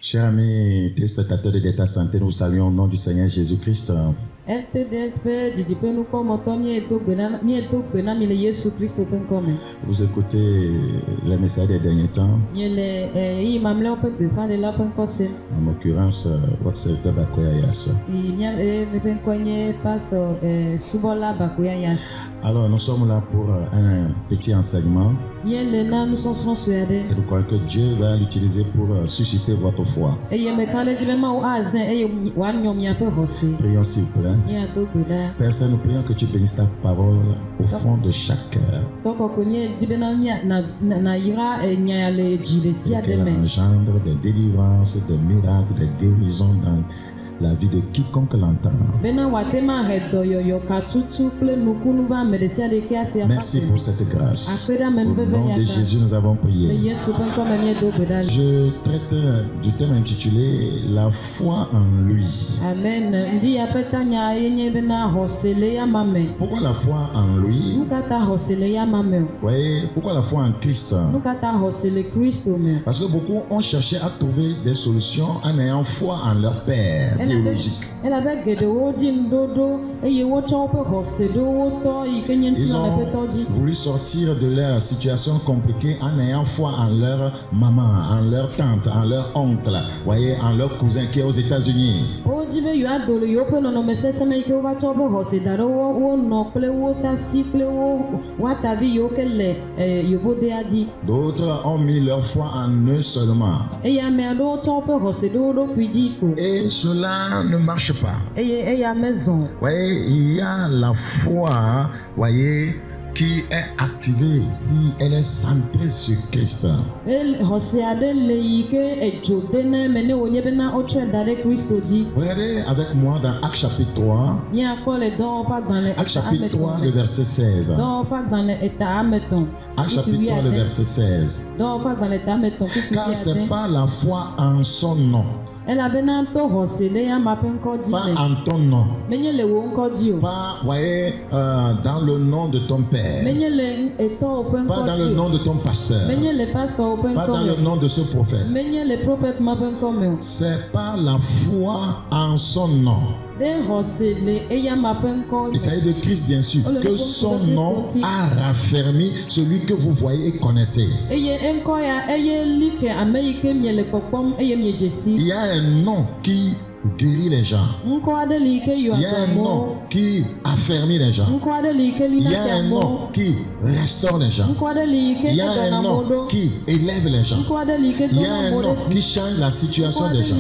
Chers amis téléspectateurs de Delta Santé, nous saluons au nom du Seigneur Jésus-Christ. Vous écoutez les messages des derniers temps. En l'occurrence, votre serviteur Bakoya Yas. Alors, nous sommes là pour un petit enseignement. Et nous croyons que Dieu va l'utiliser pour susciter votre foi. Prions s'il vous plaît. Père Saint, nous prions que tu bénisses ta parole au fond de chaque cœur. Et qu'elle engendre des délivrances, des miracles, des guérisons dans la vie de quiconque l'entend. Merci pour cette grâce. Au nom de Jésus, nous avons prié. Je traite du thème intitulé La foi en lui. Amen. Pourquoi la foi en lui? Oui, pourquoi la foi en Christ? Parce que beaucoup ont cherché à trouver des solutions en ayant foi en leur Père théologique. Ils ont voulu sortir de leur situation compliquée en ayant foi en leur maman, en leur tante, en leur oncle, voyez, en leur cousin qui est aux États-Unis. D'autres ont mis leur foi en eux seulement. Et cela ne marche pas. Voyez, il y a la foi, voyez, qui est activée si elle est centrée sur Christ. Regardez avec moi dans Actes chapitre 3. Actes chapitre 3, le verset 16. Actes chapitre 3, le verset 16. Car c'est pas la foi en son nom. Pas en ton nom. Pas, voyez, dans le nom de ton père. Pas dans le nom de ton pasteur. Pas dans le nom de ce prophète. C'est pas la foi en son nom. Il s'agit de Christ, bien sûr, que son nom a raffermi celui que vous voyez et connaissez. Il y a un nom qui guérit les gens. Il y a un nom qui affermit les gens. Il y a un nom qui restaure les gens. Il y a un nom qui élève les gens. Il y a un nom qui change la situation des gens.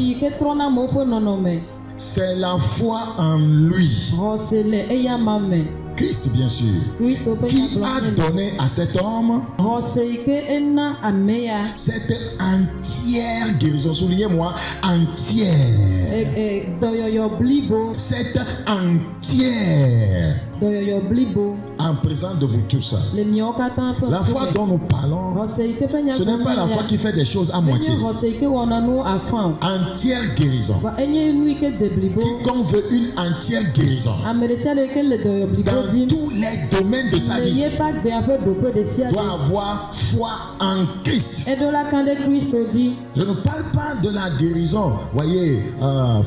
C'est la foi en lui. Christ, bien sûr, qui a donné à cet homme cette entière guérison. Soulignez-moi, entière. Cette entière. En présence de vous tous. La foi dont nous parlons, ce n'est pas la foi qui fait des choses à moitié. Entière guérison. Quiconque veut une entière guérison dans tous les domaines de sa vie doit avoir foi en Christ. Je ne parle pas de la guérison, voyez,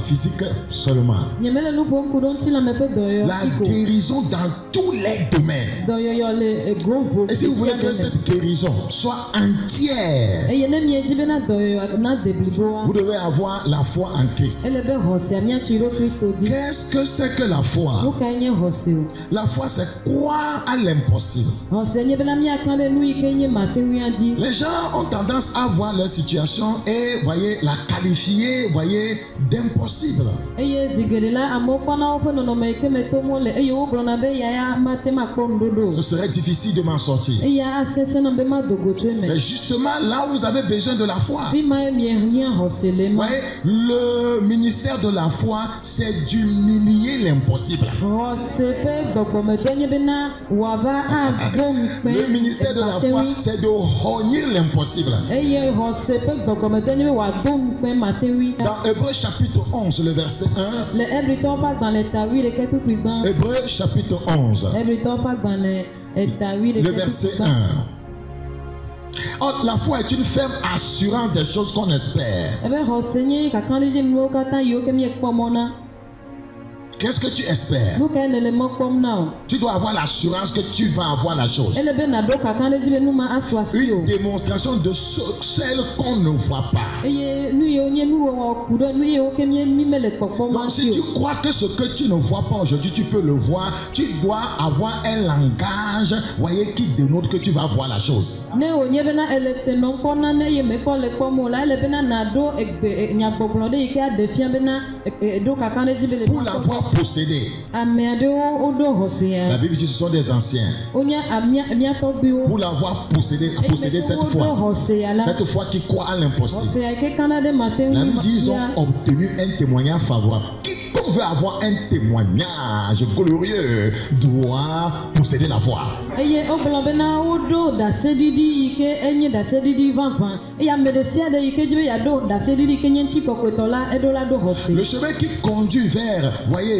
physique seulement. La guérison dans tous les domaines. Et si vous voulez que cette guérison soit entière, vous devez avoir la foi en Christ. Qu'est-ce que c'est que la foi? La foi, c'est croire à l'impossible. Les gens ont tendance à voir leur situation et, voyez, la qualifier, voyez, d'impossible. Ce serait difficile de m'en sortir. C'est justement là où vous avez besoin de la foi. Voyez, le ministère de la foi, c'est d'humilier l'impossible. Le ministère de la foi, c'est de rogner l'impossible. Dans Hébreux chapitre 11, le verset 1. Hébreux chapitre 11. Le verset 1. Or, la foi est une ferme assurance des choses qu'on espère. Qu'est-ce que tu espères? Tu dois avoir l'assurance que tu vas avoir la chose. Une démonstration de celle qu'on ne voit pas. Donc, si tu crois que ce que tu ne vois pas aujourd'hui, tu peux le voir, tu dois avoir un langage, voyez, qui dénote que tu vas voir la chose. Pour l'avoir possédé. La Bible dit que ce sont des anciens. Pour l'avoir possédé cette foi qui croit à l'impossible. La Bible dit qu'ils ont obtenu un témoignage favorable. Quiconque veut avoir un témoignage glorieux doit posséder la foi. Le chemin qui conduit vers, voyez,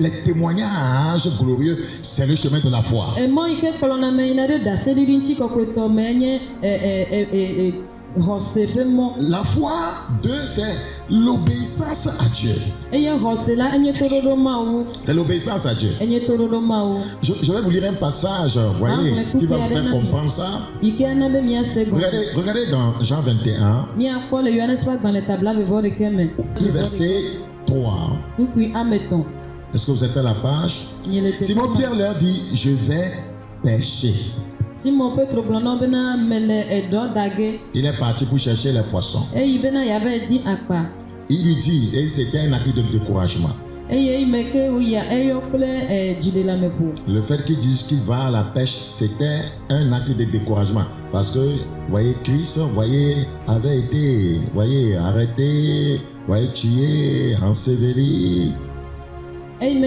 les témoignages glorieux, c'est le chemin de la foi. La foi, c'est l'obéissance à Dieu. C'est l'obéissance à Dieu. Je vais vous lire un passage, voyez, qui va vous faire comprendre ça. Regardez dans Jean 21, le verset 3. Est-ce que vous êtes à la page? Simon Pierre leur dit, je vais pêcher. Il est parti pour chercher les poissons. Il lui dit, et c'était un acte de découragement. Le fait qu'il dise qu'il va à la pêche, c'était un acte de découragement. Parce que, voyez, Christ, voyez, avait été, voyez, arrêté, voyez, tué, enseveli. Donc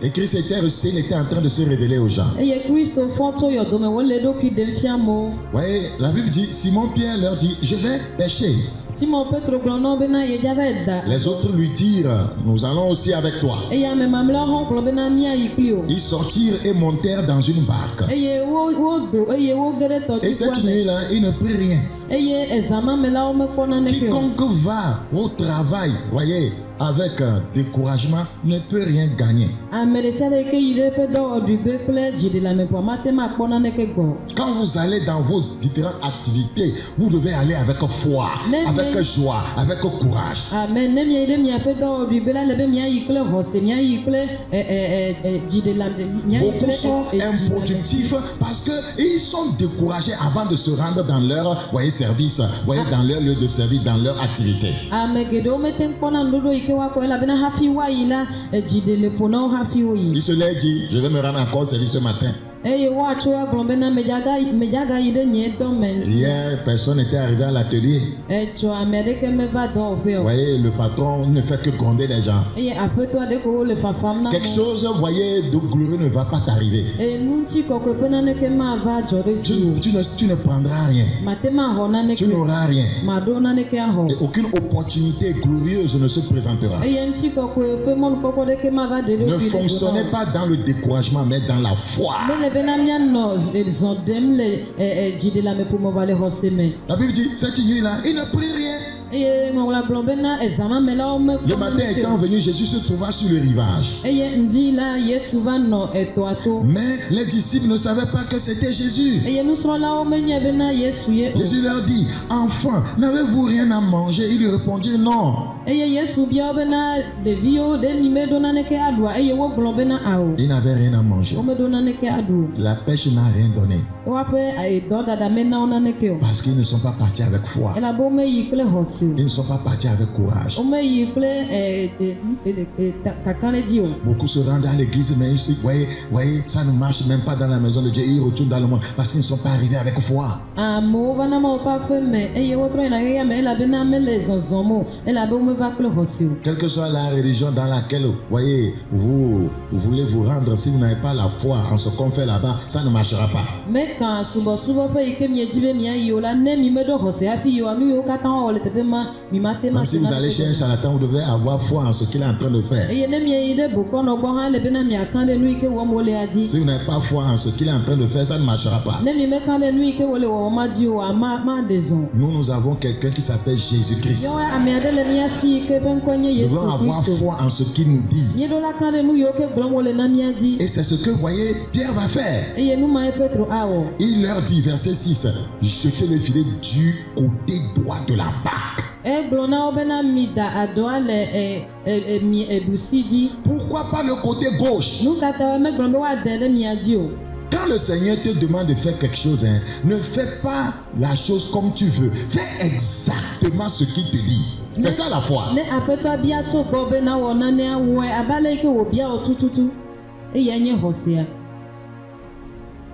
et Christ était resté, il était en train de se révéler aux gens. Voyez, la Bible dit, Simon Pierre leur dit, je vais pêcher. Les autres lui dirent, nous allons aussi avec toi. Ils sortirent et montèrent dans une barque. Et cette nuit-là, il ne prit rien. Quiconque va au travail, voyez, avec découragement, ne peut rien gagner. Quand vous allez dans vos différentes activités, vous devez aller avec foi, avec joie, avec courage. Beaucoup sont improductifs parce qu'ils sont découragés avant de se rendre dans leur, voyez, service, voyez, dans leur lieu de service, dans leur activité. Il se l'est dit, je vais me rendre encore au service ce matin. Hier, personne n'était arrivé à l'atelier. Vous voyez, le patron ne fait que gronder les gens. Quelque chose, vous voyez, de glorieux ne va pas t'arriver. Tu ne prendras rien. Tu n'auras rien. Et aucune opportunité glorieuse ne se présentera. Ne fonctionnez pas dans le découragement, mais dans la foi. La Bible dit, cette nuit-là, il ne prit rien. Le matin étant venu, Jésus se trouva sur le rivage. Mais les disciples ne savaient pas que c'était Jésus. Jésus leur dit, enfants, n'avez-vous rien à manger? Ils lui répondirent non. Ils n'avaient rien à manger. La pêche n'a rien donné. Parce qu'ils ne sont pas partis avec foi. Ils ne sont pas partis avec courage. Beaucoup se rendent à l'église, mais ils se disent, voyez, ça ne marche même pas dans la maison de Dieu. Ils retournent dans le monde parce qu'ils ne sont pas arrivés avec foi. Quelle que soit la religion dans laquelle, voyez, vous voulez vous rendre, si vous n'avez pas la foi en ce qu'on fait là-bas, ça ne marchera pas. si vous allez chez un charlatan, vous devez avoir foi en ce qu'il est en train de faire. Si vous n'avez pas foi en ce qu'il est en train de faire, ça ne marchera pas. Nous avons quelqu'un qui s'appelle Jésus-Christ. Nous devons avoir foi en ce qu'il nous dit. Et c'est ce que, vous voyez, Pierre va faire. Il leur dit, verset 6, jetez le filet du côté droit de la barque. Pourquoi pas le côté gauche? Quand le Seigneur te demande de faire quelque chose, ne fais pas la chose comme tu veux. Fais exactement ce qu'il te dit. C'est ça la foi.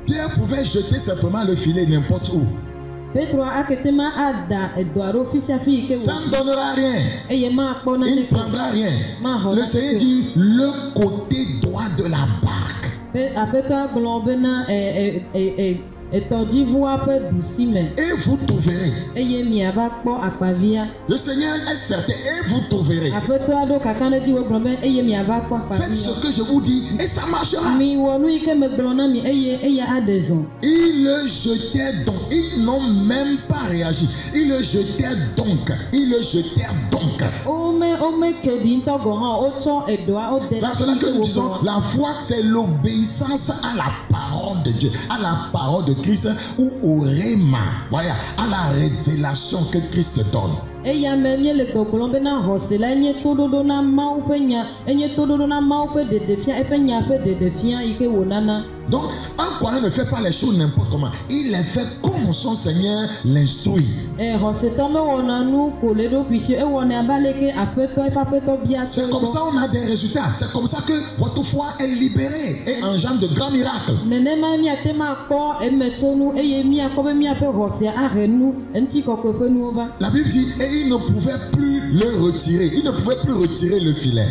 Pierre pouvait jeter simplement le filet n'importe où. Ça ne donnera rien. Il ne prendra rien. Le Seigneur dit le côté droit de la barque. Et vous trouverez. Le Seigneur est certain et vous trouverez. Faites ce que je vous dis et ça marchera. Ils le jetaient donc. Ils n'ont même pas réagi. Ils le jetaient donc. Ils le jetèrent donc. C'est cela que nous disons. La foi, c'est l'obéissance à la parole de Dieu, à la parole de Christ ou au réma, voilà, à la révélation que Christ donne. Donc, un croyant ne fait pas les choses n'importe comment. Il les fait comme son Seigneur l'instruit. C'est comme ça qu'on a des résultats. C'est comme ça que votre foi est libérée et engendre de grands miracles. La Bible dit, et il ne pouvait plus le retirer. Il ne pouvait plus retirer le filet.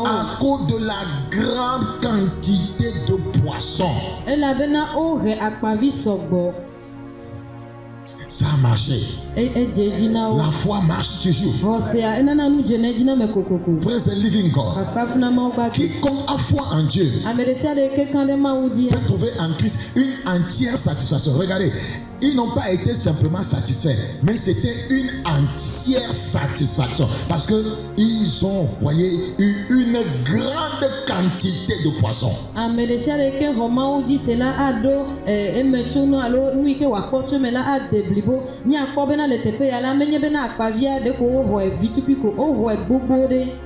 À cause de la grande quantité de poissons. Ça a marché. La foi marche toujours. Praise the living God. Quiconque a foi en Dieu peut trouver en Christ une entière satisfaction. Regardez, ils n'ont pas été simplement satisfaits, mais c'était une entière satisfaction parce que ils ont, voyez, eu une grande quantité de poissons.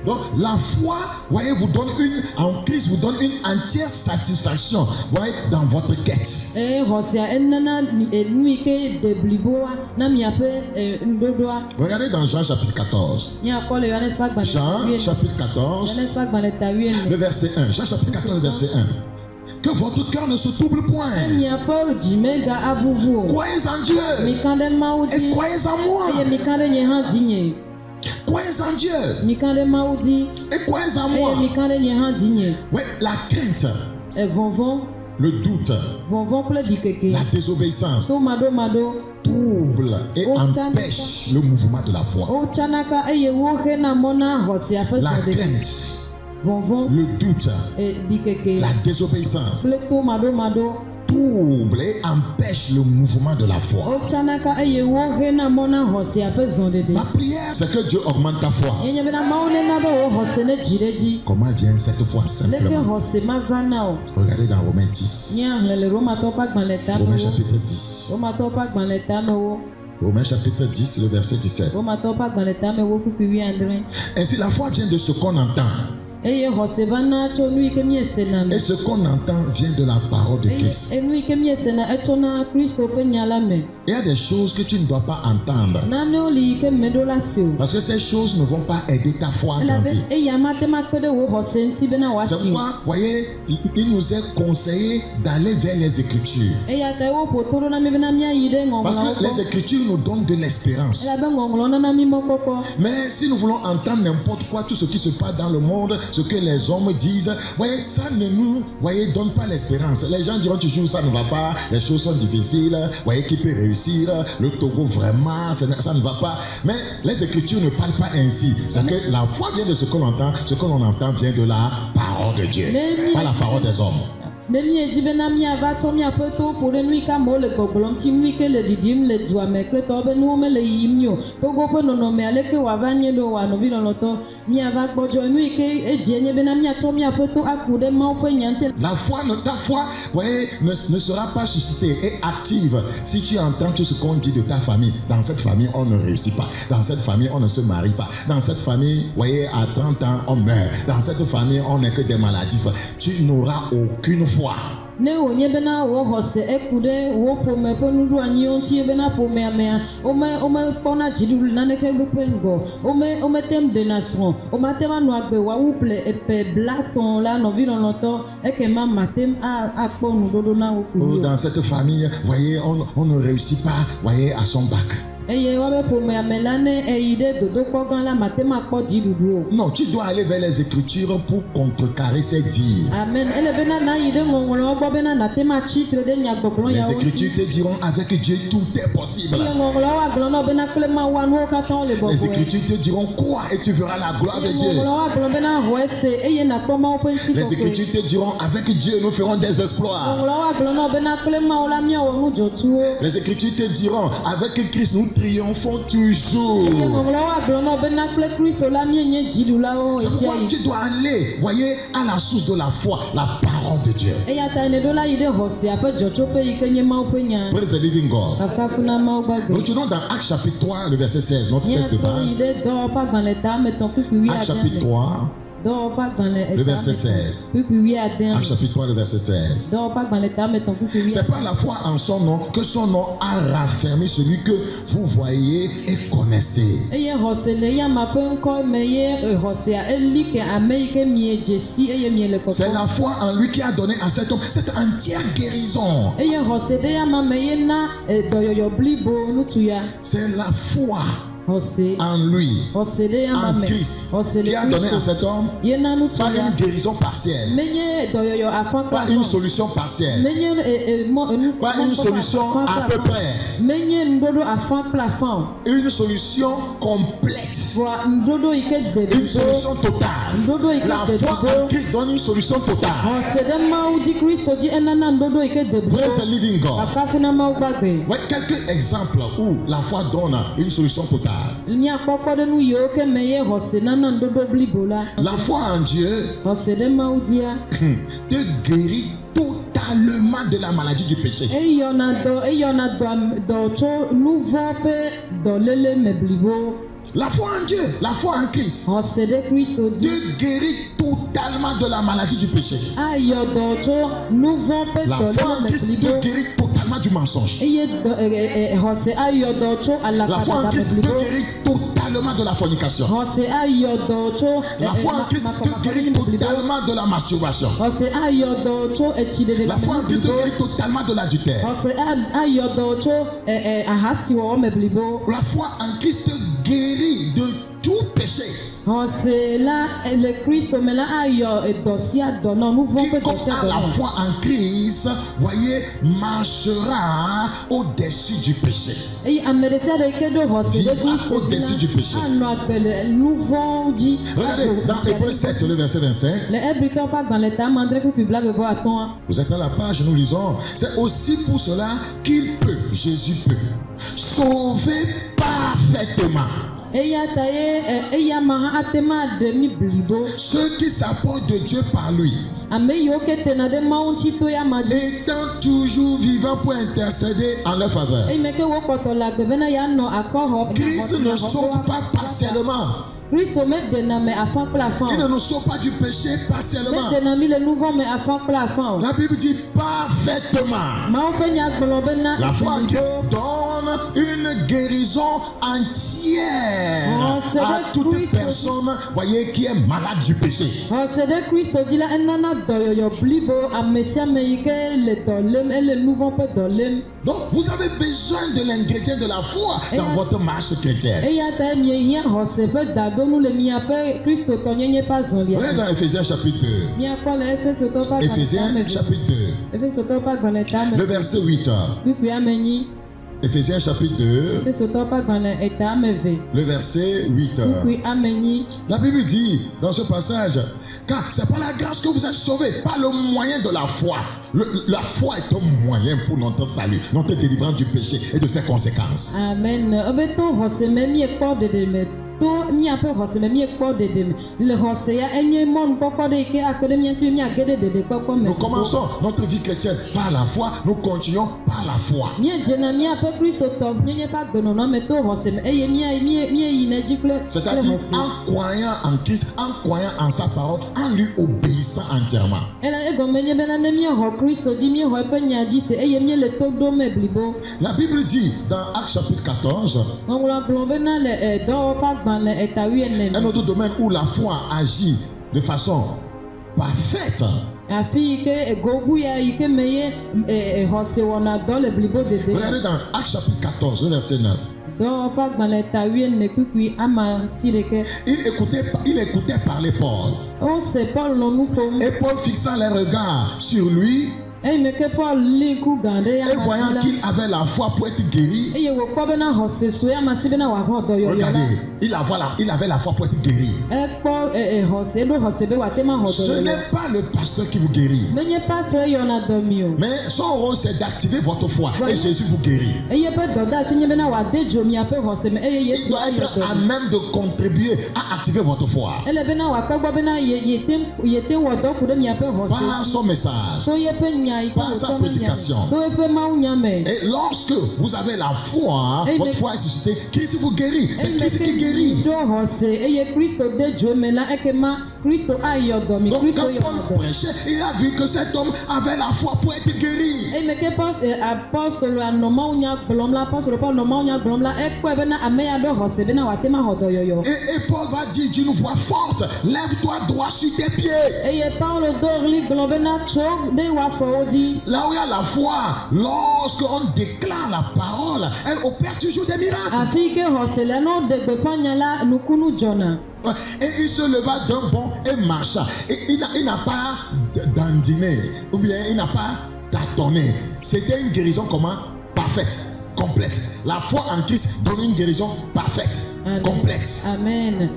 Donc la foi, voyez, vous donne en Christ vous donne une entière satisfaction, voyez, dans votre quête. Regardez dans Jean chapitre 14. Jean chapitre 14, le verset 1. Jean chapitre 14, le verset 1. Que votre cœur ne se trouble point. Croyez en Dieu et croyez en moi. Croyez en Dieu et croyez en moi. Oui, la crainte, le doute, la désobéissance trouble et empêche le mouvement de la foi. La crainte, le doute, la désobéissance trouble et empêche le mouvement de la foi. Ma prière, c'est que Dieu augmente ta foi. Comment vient cette foi simplement? Regardez dans Romains 10. Romains chapitre 10. Romains chapitre 10, le verset 17. Ainsi la foi vient de ce qu'on entend. Et ce qu'on entend vient de la parole de Christ. Il y a des choses que tu ne dois pas entendre. Parce que ces choses ne vont pas aider ta foi à grandir. C'est pourquoi, voyez, il nous est conseillé d'aller vers les Écritures. Parce que les Écritures nous donnent de l'espérance. Mais si nous voulons entendre n'importe quoi, tout ce qui se passe dans le monde, ce que les hommes disent, voyez, ça ne nous, voyez, donne pas l'espérance. Les gens diront toujours ça ne va pas, les choses sont difficiles, voyez, qui peut réussir, le Togo vraiment, ça ne va pas. Mais les Écritures ne parlent pas ainsi. C'est que la foi vient de ce qu'on entend, ce que l'on entend vient de la parole de Dieu, pas la parole des hommes. Nemi ejibe na mi ava to mi apeto pour nui ka mo le goglon ti nui ke le didim le dua me kle to be no me le yimnyo to go pe no no me ale ke wa va nye do wa no bi no to mi ava gbojo nui ke eje nye be na mi ato mi apeto akude ma pe nyante. La foi, ta foi, voyez, ne sera pas suscitée et active si tu entends tout ce qu'on dit de ta famille. Dans cette famille, on ne réussit pas. Dans cette famille, on ne se marie pas. Dans cette famille, voyez, à 30 ans, on meurt. Dans cette famille, on n'est que des maladifs. Tu n'auras aucune foi. Ne onye bena wo hose ekude wo pome ponudu anyi onti bena pome amea ome pona jidu na ne ke lupengo ome tem de nation ome tema no agbe wa uple epe blaton la no vi longtemps et que maman tem a ponu dodo na wo. Dans cette famille, voyez, on ne réussit pas, voyez, à son bac. Non, tu dois aller vers les Écritures pour contrecarrer ces dires. Amen. Les Écritures te diront avec Dieu tout est possible. Les Écritures te diront crois et tu verras la gloire de Dieu. Les Écritures te diront avec Dieu nous ferons des exploits. Les Écritures te diront avec Christ nous triomphons toujours. C'est pourquoi tu dois aller, voyez, à la source de la foi, la parole de Dieu. Praise the living God. Retournons dans Actes chapitre 3, le verset 16. Notre texte de base. Actes chapitre 3. Le verset 16. Actes chapitre 3, le verset 16. C'est par la foi en son nom que son nom a raffermi celui que vous voyez et connaissez. C'est la foi en lui qui a donné à cet homme cette entière guérison. C'est la foi en lui, en Christ, qui a donné à cet homme pas une guérison partielle, pas une solution partielle, pas une solution à peu près, une solution complète, une solution totale. La foi en Christ donne une solution totale. Praise the living God. Ouais, quelques exemples où la foi donne une solution totale. La foi en Dieu te guérit totalement de la maladie du péché. La foi en Dieu, la foi en Christ te guérit totalement de la maladie du péché. La foi en Christ te guérit totalement du mensonge. La foi en Christ te guérit totalement de la fornication. La foi en Christ te guérit totalement de la masturbation. La foi en Christ te guérit totalement de l'adultère. La foi en Christ te guérit de tout péché. Quiconque a la foi en Christ, voyez, marchera au-dessus du péché. Vivra au-dessus du péché. Regardez dans Hébreux 7, le verset 25. Vous êtes à la page, nous lisons. C'est aussi pour cela qu'il peut, Jésus peut, sauver parfaitement ceux qui s'approchent de Dieu par lui, étant toujours vivants pour intercéder en leur faveur. Christ ne sauve pas partiellement. Il ne nous sauve pas du péché partiellement. La Bible dit parfaitement. La foi en Christ donne donne une guérison entière à toute personne, voyez, qui est malade du péché. Donc, vous avez besoin de l'ingrédient de la foi dans votre marche chrétienne. Regardez dans Ephésiens chapitre 2. Ephésiens chapitre 2. Le verset 8. Ephésiens chapitre 2. Le verset 8. La Bible dit dans ce passage, car c'est par la grâce que vous êtes sauvés, par le moyen de la foi. La foi est un moyen pour notre salut, notre délivrance du péché et de ses conséquences. Amen. Nous commençons notre vie chrétienne par la foi, nous continuons par la foi. C'est-à-dire en croyant en Christ, en croyant en sa parole, en lui obéissant entièrement. La Bible dit dans Actes chapitre 14, un autre domaine où la foi agit de façon parfaite. Regardez dans Actes chapitre 14, verset 9. Il écoutait parler Paul. Et Paul fixant les regards sur lui, et voyant qu'il avait la foi pour être guéri, regardez, il avait la foi pour être guéri. Ce n'est pas le pasteur qui vous guérit, mais son rôle c'est d'activer votre foi et Jésus vous guérit. Il doit être à même de contribuer à activer votre foi par son message, par sa prédication. Et lorsque vous avez la foi, votre foi est suscitée, Christ vous guérit. C'est Christ qui guérit. Donc quand Paul prêchait, il a vu que cet homme avait la foi pour être guéri. Et Paul va dire d'une voix forte, lève-toi droit sur tes pieds. Là où il y a la foi, lorsqu'on déclare la parole, elle opère toujours des miracles. Et il se leva d'un bond et marcha. Et il n'a pas dandiné, ou bien il n'a pas tâtonné. C'était une guérison comment? Parfaite, complète. La foi en Christ donne une guérison parfaite, complète. Amen.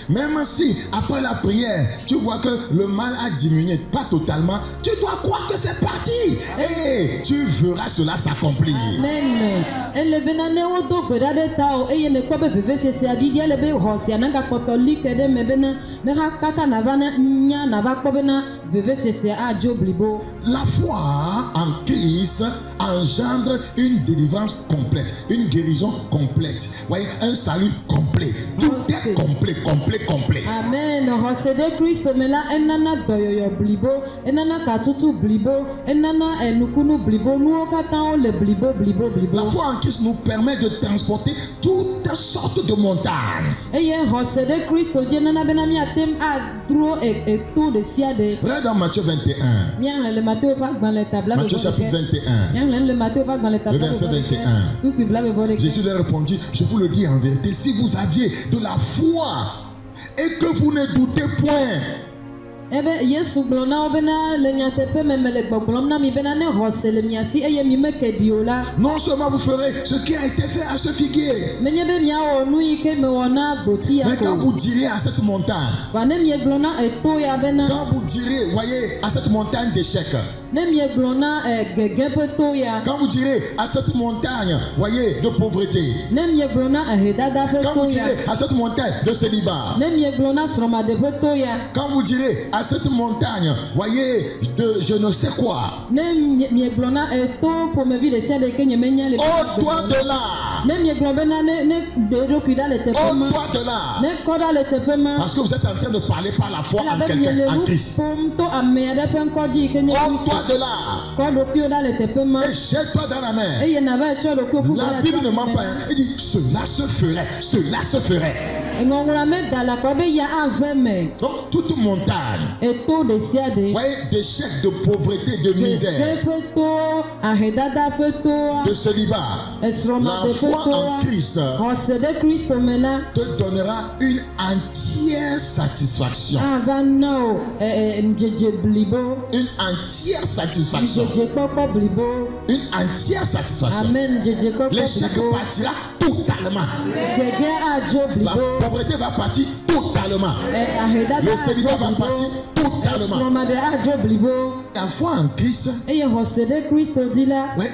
Même si après la prière tu vois que le mal a diminué, pas totalement, tu dois croire que c'est parti et tu verras cela s'accomplir. Amen. La foi en Christ engendre une délivrance complète, une guérison complète. Voyez, un salut complet. Tout est complet, complet, complet. Amen. La foi en Christ nous permet de transporter toutes sortes de montagnes. Regarde dans Matthieu 21. Matthieu chapitre 21. Le verset 21. Jésus leur répondit, je vous le dis en vérité, si vous aviez de la foi et que vous ne doutez point, non seulement vous ferez ce qui a été fait à ce figuier, mais quand vous direz à cette montagne, quand vous direz, voyez, à cette montagne d'échecs, Quand vous direz à cette montagne, voyez, de pauvreté. Quand vous direz à cette montagne de célibat. Quand vous direz à cette montagne, voyez, de je ne sais quoi. Ôte-toi de là. Ôte-toi de là. Parce que vous êtes en train de parler par la foi en quelqu'un, en Christ. Ôte-toi de là. Et jette-toi dans la mer. La Bible ne ment pas. Il dit cela se ferait. Cela se ferait. Donc toute montagne, voyez, d'échec, de pauvreté, de misère, de célibat, la foi en Christ te donnera une entière satisfaction. Une entière satisfaction. Une entière satisfaction. L'échec partira totalement. La pauvreté va partir totalement. Le célibat va partir totalement. La foi en Christ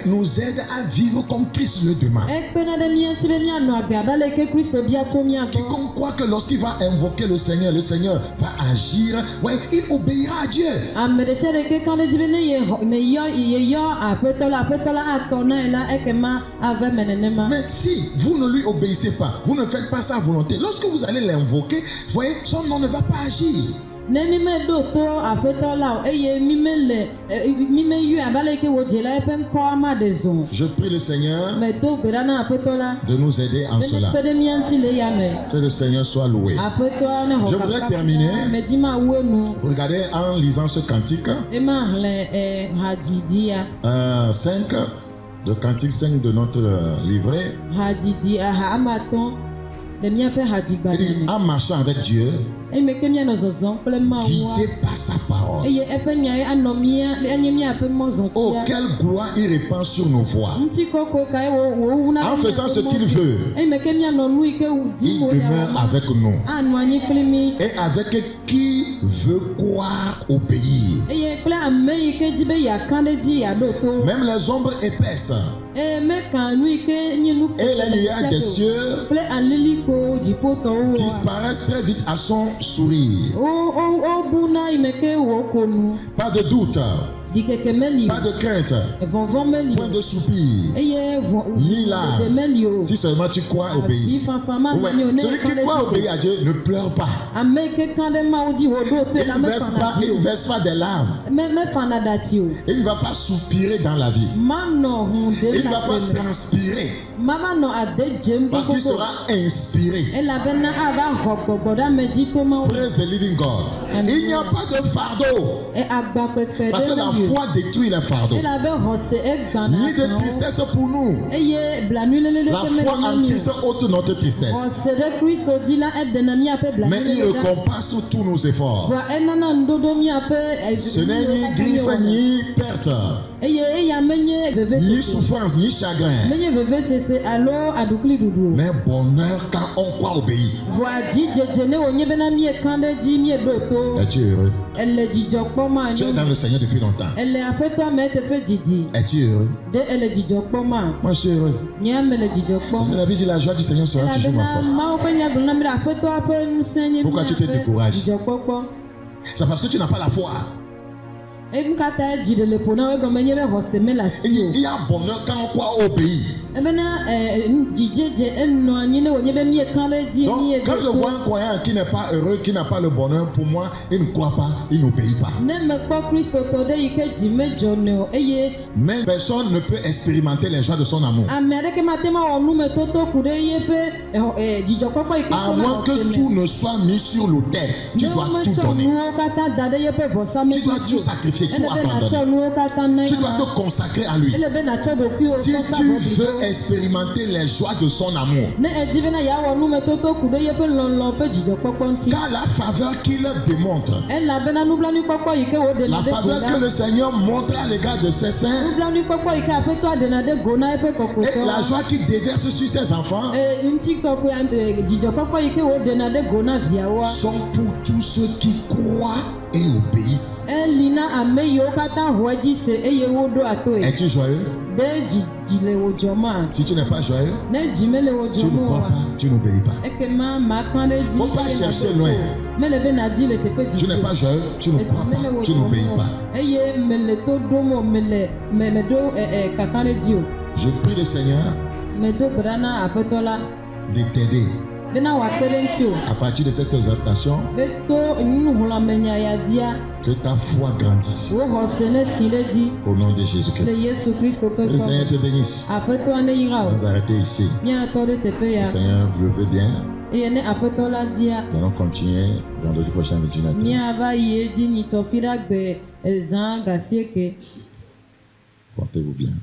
nous aide à vivre comme Christ le demande. Quiconque croit que lorsqu'il va invoquer le Seigneur va agir, il obéira à Dieu. Mais si vous ne lui obéissez pas, vous ne faites pas sa volonté, lorsque vous allez l'invoquer, voyez, son nom ne va pas agir. Je prie le Seigneur de nous aider en cela. Que le Seigneur soit loué. Je voudrais terminer. Regardez en lisant ce cantique. 5, le cantique 5 de notre livret. Il dit, en marchant avec Dieu, guidé par sa parole. Oh, quelle gloire il répand sur nos voies. En faisant ce qu'il veut, il demeure avec nous. Et avec qui veut croire au pays. Même les ombres épaisses et les nuages des cieux disparaissent très vite à son sourire. Pas de doute, pas de crainte, point de soupir, ni larmes, si seulement tu crois au pays. Celui qui croit au pays à Dieu ne pleure pas. Il ne verse pas des larmes. Et il ne va pas soupirer dans la vie. Il ne va pas transpirer. Parce qu'il sera inspiré. Praise the living God. Il n'y a pas de fardeau. Parce que la foi détruit les fardeaux. Ni de tristesse pour nous. La foi en Christ ôte notre tristesse. Mais il récompense tous nos efforts. Ce n'est ni griffe ni perte, ni souffrance ni chagrin, mais bonheur quand on croit au pays. Es-tu heureux? Tu es dans le Seigneur depuis longtemps. Es-tu heureux? Moi je suis heureux. C'est la vie de la joie du Seigneur sera toujours ma force. Pourquoi tu te décourages? C'est parce que tu n'as pas la foi. Il y a bonheur quand on croit au pays. Donc, quand je vois un croyant qui n'est pas heureux, qui n'a pas le bonheur, pour moi, il ne croit pas, il n'obéit pas. Mais personne ne peut expérimenter les joies de son amour. À moins que tout ne soit mis sur l'autel, tu dois tout donner. Tu dois tout sacrifier, tout abandonner. Tu dois te consacrer à lui. Si tu veux expérimenter les joies de son amour, car la faveur qu'il démontre, la faveur que le Seigneur montre à l'égard de ses saints, et la joie qu'il déverse sur ses enfants, sont pour tous ceux qui croient et obéissent. Es-tu joyeux? Si tu n'es pas joyeux, tu ne crois pas, tu n'obéis pas. Il ne faut pas chercher loin. Tu n'es pas joyeux, tu ne crois pas, tu n'obéis pas. Je prie le Seigneur de t'aider. À partir de cette exhortation, que ta foi grandisse. Au nom de Jésus-Christ. Que le Seigneur te bénisse. On va arrêter ici. Le Seigneur le veut bien. Nous allons continuer dans le prochain ordinateur. Portez-vous bien.